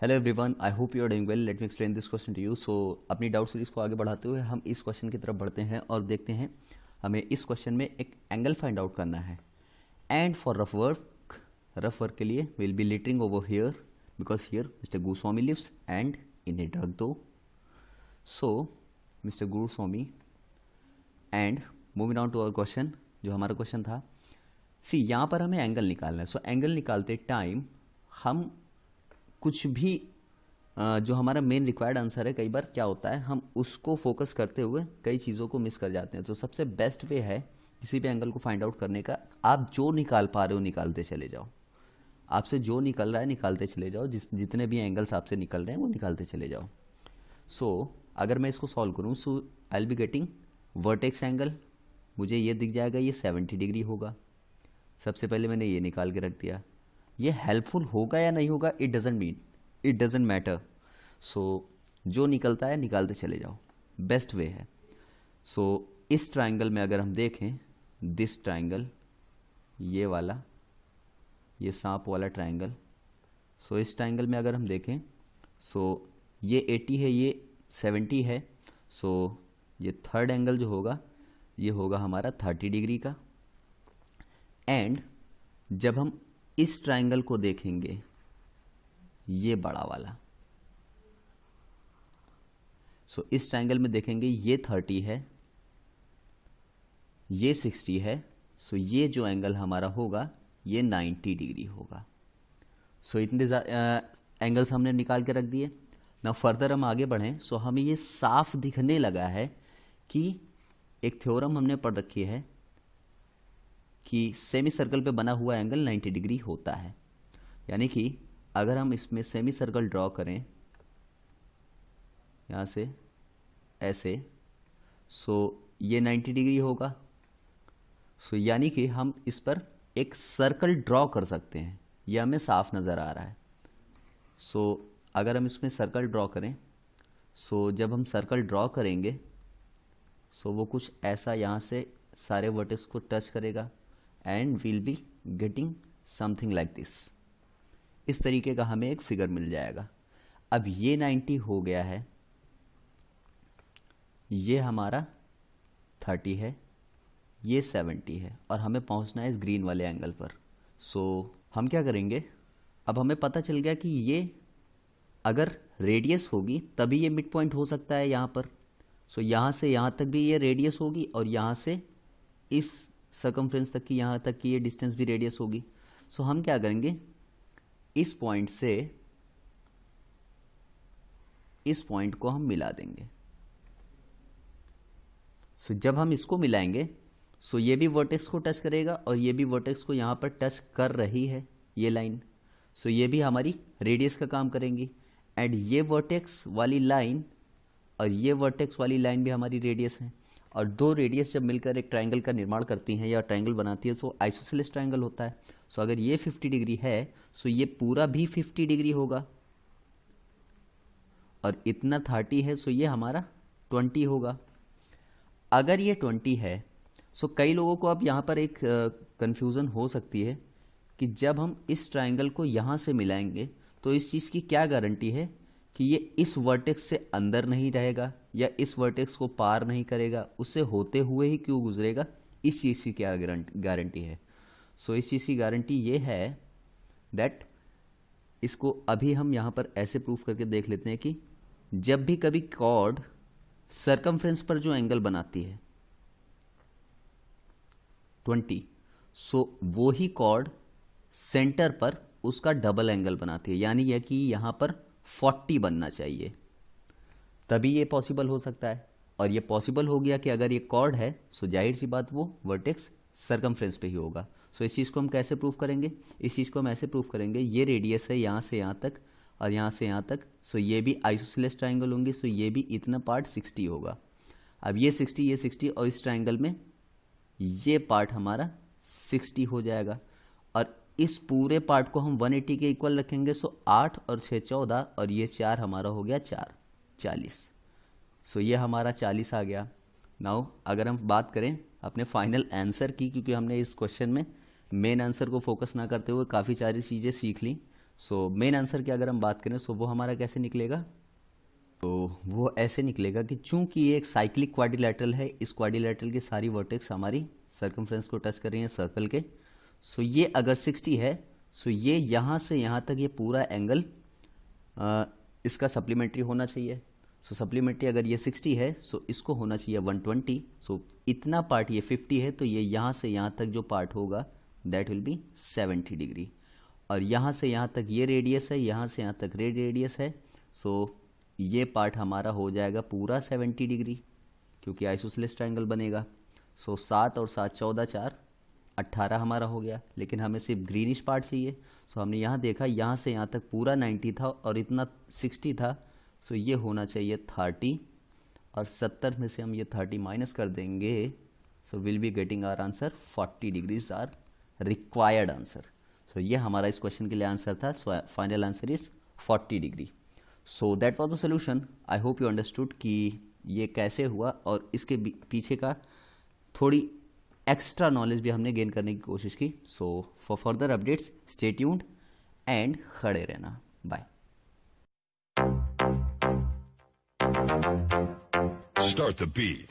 Hello everyone, I hope you are doing well. Let me explain this question to you. So अपनी doubt series को आगे बढ़ाते हुए हम इस क्वेश्चन की तरफ बढ़ते हैं और देखते हैं हमें इस क्वेश्चन में एक एंगल फाइंड आउट करना है। एंड फॉर रफ वर्क के लिए will be littering over here because here mister Goswami lives and in a drug though. So mister Goswami and moving on to our question, जो हमारा क्वेश्चन था। सी यहाँ पर हमें एंगल निकालना है। सो एंगल निकालते टाइम हम कुछ भी जो हमारा मेन रिक्वायर्ड आंसर है, कई बार क्या होता है हम उसको फोकस करते हुए कई चीज़ों को मिस कर जाते हैं। तो सबसे बेस्ट वे है किसी भी एंगल को फाइंड आउट करने का, आप जो निकाल पा रहे हो निकालते चले जाओ। आपसे जो निकल रहा है निकालते चले जाओ, जितने भी एंगल्स आपसे निकल रहे हैं वो निकालते चले जाओ। सो अगर मैं इसको सॉल्व करूँ, so I will be getting vertex angle. मुझे ये दिख जाएगा, ये 70 डिग्री होगा। सबसे पहले मैंने ये निकाल के रख दिया। ये हेल्पफुल होगा या नहीं होगा, इट डजेंट मैटर। सो जो निकलता है निकालते चले जाओ, बेस्ट वे है। सो इस ट्राइंगल में अगर हम देखें, दिस ट्राइंगल, ये वाला, ये सांप वाला ट्राइंगल। सो इस ट्राइंगल में अगर हम देखें, सो ये 80 है, ये 70 है। सो ये थर्ड एंगल जो होगा ये होगा हमारा 30 डिग्री का। एंड जब हम इस ट्राइंगल को देखेंगे, ये बड़ा वाला, सो इस ट्राइंगल में देखेंगे ये 30 है, ये 60 है। सो ये जो एंगल हमारा होगा ये 90 डिग्री होगा। सो इतने एंगल्स हमने निकाल के रख दिए। ना फर्दर हम आगे बढ़ें, सो हमें ये साफ दिखने लगा है कि एक थ्योरम हमने पढ़ रखी है कि सेमी सर्कल पे बना हुआ एंगल 90 डिग्री होता है। यानी कि अगर हम इसमें सेमी सर्कल ड्रॉ करें यहाँ से ऐसे, सो ये 90 डिग्री होगा। सो यानी कि हम इस पर एक सर्कल ड्रॉ कर सकते हैं, यह हमें साफ नज़र आ रहा है। सो अगर हम इसमें सर्कल ड्रॉ करें, सो जब हम सर्कल ड्रॉ करेंगे सो वो कुछ ऐसा यहाँ से सारे वर्टेक्स को टच करेगा and will be getting something like this. इस तरीके का हमें एक फिगर मिल जाएगा। अब ये 90 हो गया है, ये हमारा 30 है, ये 70 है और हमें पहुंचना है इस ग्रीन वाले एंगल पर। सो हम क्या करेंगे, अब हमें पता चल गया कि ये अगर रेडियस होगी तभी ये मिड पॉइंट हो सकता है यहाँ पर। सो यहाँ से यहाँ तक भी ये रेडियस होगी और यहाँ से इस सर्कमफ्रेंस तक की, यहाँ तक की ये डिस्टेंस भी रेडियस होगी। सो हम क्या करेंगे, इस पॉइंट से इस पॉइंट को हम मिला देंगे। सो जब हम इसको मिलाएंगे, सो ये भी वर्टेक्स को टच करेगा और ये भी वर्टेक्स को यहाँ पर टच कर रही है ये लाइन। सो ये भी हमारी रेडियस का काम करेंगी। एंड ये वर्टेक्स वाली लाइन और ये वर्टेक्स वाली लाइन भी हमारी रेडियस है। और दो रेडियस जब मिलकर एक ट्राइंगल का निर्माण करती हैं या ट्राइंगल बनाती है, तो आइसोसेलेस ट्राइंगल होता है। सो अगर ये 50 डिग्री है, सो ये पूरा भी 50 डिग्री होगा। और इतना 30 है, सो ये हमारा 20 होगा। अगर ये 20 है, सो कई लोगों को अब यहाँ पर एक कंफ्यूजन हो सकती है कि जब हम इस ट्राइंगल को यहाँ से मिलाएंगे तो इस चीज़ की क्या गारंटी है कि ये इस वर्टेक्स से अंदर नहीं रहेगा या इस वर्टेक्स को पार नहीं करेगा, उससे होते हुए ही क्यों गुजरेगा, इस चीज़ की क्या गारंटी है। सो इस चीज़ की गारंटी ये है दैट, इसको अभी हम यहाँ पर ऐसे प्रूफ करके देख लेते हैं कि जब भी कभी कॉर्ड सर्कमफ्रेंस पर जो एंगल बनाती है 20, सो वो ही कॉर्ड सेंटर पर उसका डबल एंगल बनाती है। यानी यह कि यहाँ पर 40 बनना चाहिए, तभी ये पॉसिबल हो सकता है। और ये पॉसिबल हो गया कि अगर ये कॉर्ड है, सो जाहिर सी बात वो वर्टेक्स सर्कमफ्रेंस पे ही होगा। सो इस चीज़ को हम कैसे प्रूफ करेंगे, इस चीज़ को हम ऐसे प्रूफ करेंगे, ये रेडियस है यहाँ से यहाँ तक और यहाँ से यहाँ तक। सो ये भी आइसोसेलेस ट्राइंगल होंगे, सो ये भी इतना पार्ट 60 होगा। अब ये 60 और इस ट्राइंगल में ये पार्ट हमारा 60 हो जाएगा। और इस पूरे पार्ट को हम 180 के इक्वल रखेंगे। सो 8 और 6 14 और ये 4 हमारा हो गया 40। सो ये हमारा 40 आ गया। नाउ अगर हम बात करें अपने फाइनल आंसर की, क्योंकि हमने इस क्वेश्चन में मेन आंसर को फोकस ना करते हुए काफ़ी सारी चीज़ें सीख ली, सो मेन आंसर की अगर हम बात करें सो वो हमारा कैसे निकलेगा, तो वो ऐसे निकलेगा कि चूंकि ये एक साइक्लिक क्वाड्रिलेटरल है, इस क्वाड्रिलेटरल की सारी वर्टेक्स हमारी सर्कमफ्रेंस को टच कर रही हैं सर्कल के। सो ये अगर 60 है, सो ये यहाँ से यहाँ तक ये पूरा एंगल इसका सप्लीमेंट्री होना चाहिए। सो सप्लीमेंट्री अगर ये 60 है, सो इसको होना चाहिए 120। सो इतना पार्ट ये 50 है, तो ये यहाँ से यहाँ तक जो पार्ट होगा दैट विल बी 70 डिग्री। और यहाँ से यहाँ तक ये रेडियस है, यहाँ से यहाँ तक रेडियस है। सो ये पार्ट हमारा हो जाएगा पूरा 70 डिग्री, क्योंकि आइसोसेलेस ट्रायंगल बनेगा। सो 7 और 7 14 4 18 हमारा हो गया, लेकिन हमें सिर्फ ग्रीनिश पार्ट चाहिए। सो हमने यहाँ देखा, यहाँ से यहाँ तक पूरा 90 था और इतना 60 था। सो ये होना चाहिए 30, और 70 में से हम ये 30 माइनस कर देंगे। So will be getting our answer 40 degrees are required answer. So ये हमारा इस क्वेश्चन के लिए आंसर था। So final answer is 40 degree. So that was the solution. I hope you understood कि ये कैसे हुआ, और इसके पीछे का थोड़ी एक्स्ट्रा नॉलेज भी हमने गेन करने की कोशिश की। So for further updates stay tuned and खड़े रहना। बाय। Start the beat.